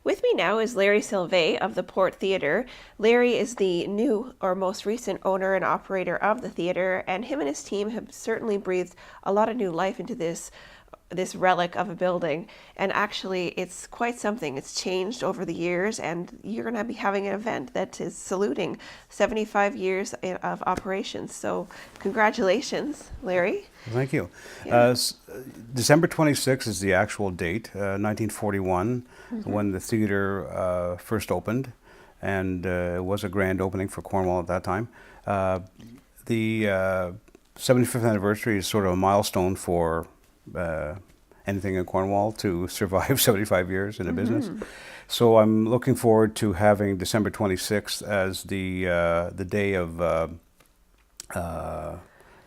With me now is Larry Sylvain of the Port Theatre. Larry is the new or most recent owner and operator of the theatre, and him and his team have certainly breathed a lot of new life into this relic of a building. And actually, it's quite something. It's changed over the years, and you're going to be having an event that is saluting 75 years of operations. So congratulations, Larry. Thank you. Yeah. December 26th is the actual date, 1941, when the theater first opened, and it was a grand opening for Cornwall at that time. The 75th anniversary is sort of a milestone for anything in Cornwall to survive 75 years in a business. So I'm looking forward to having December 26th as the day of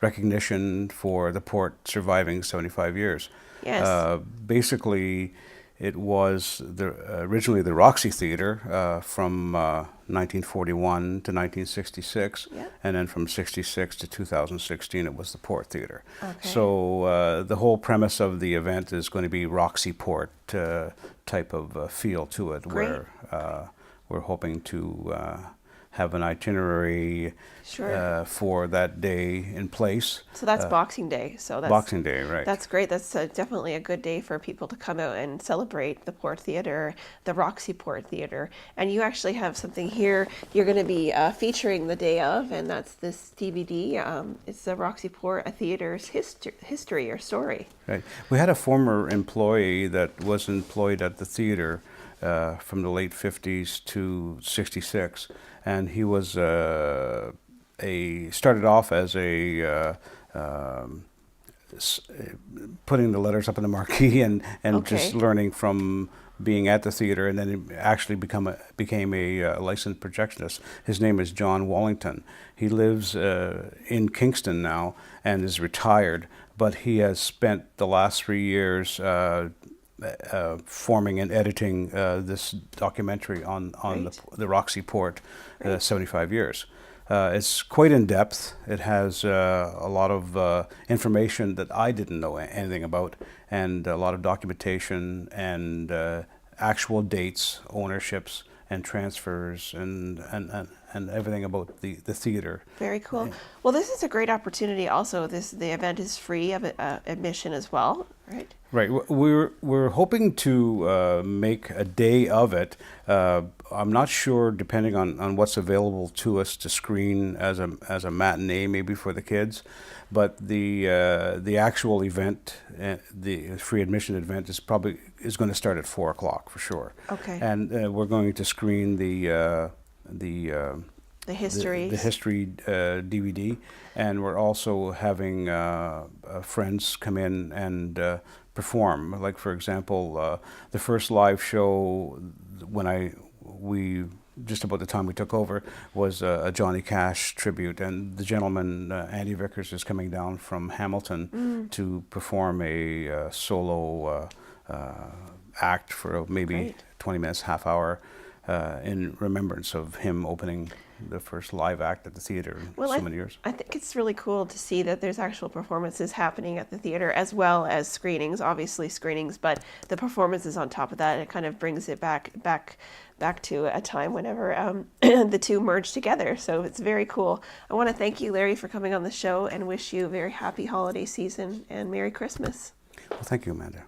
recognition for the port surviving 75 years. Yes. Basically, it was originally the Roxy Theatre from 1941 to 1966, Yeah. and then from 66 to 2016 it was the Port Theatre. Okay. So the whole premise of the event is going to be Roxy Port type of feel to it, Great. where we're hoping to have an itinerary Sure. for that day in place. So that's Boxing Day. So that's Boxing Day, right. That's great. That's definitely a good day for people to come out and celebrate the Port Theatre, the Roxy Port Theatre. And you actually have something here you're going to be featuring the day of, and that's this DVD. It's the Roxy Port Theatre's history or story. Right. We had a former employee that was employed at the theater from the late 50s to 66, and he was started off as putting the letters up in the marquee and Okay. just learning from being at the theater, and then he actually became a licensed projectionist. His name is John Wallington. He lives in Kingston now and is retired, but he has spent the last 3 years forming and editing this documentary on the Roxy Port 75 years. It's quite in depth. It has a lot of information that I didn't know anything about, and a lot of documentation and actual dates, ownerships, and transfers, and everything about the theater. Very cool. Well, this is a great opportunity. Also, the event is free of admission as well, right? Right. We're hoping to make a day of it. I'm not sure, depending on what's available to us to screen as a matinee, maybe for the kids, but the actual event, the free admission event, is going to start at 4 o'clock for sure. Okay. And we're going to screen the history. The history DVD, and we're also having friends come in and perform. Like, for example, the first live show just about the time we took over was a Johnny Cash tribute, and the gentleman Andy Vickers is coming down from Hamilton to perform a solo act for maybe Great. 20 minutes, half hour, in remembrance of him opening the first live act at the theater in so many years. I think it's really cool to see that there's actual performances happening at the theater as well as screenings, obviously screenings, but the performances on top of that, it kind of brings it back to a time whenever the two merged together. So it's very cool. I want to thank you, Larry, for coming on the show, and wish you a very happy holiday season and Merry Christmas. Well, thank you, Amanda.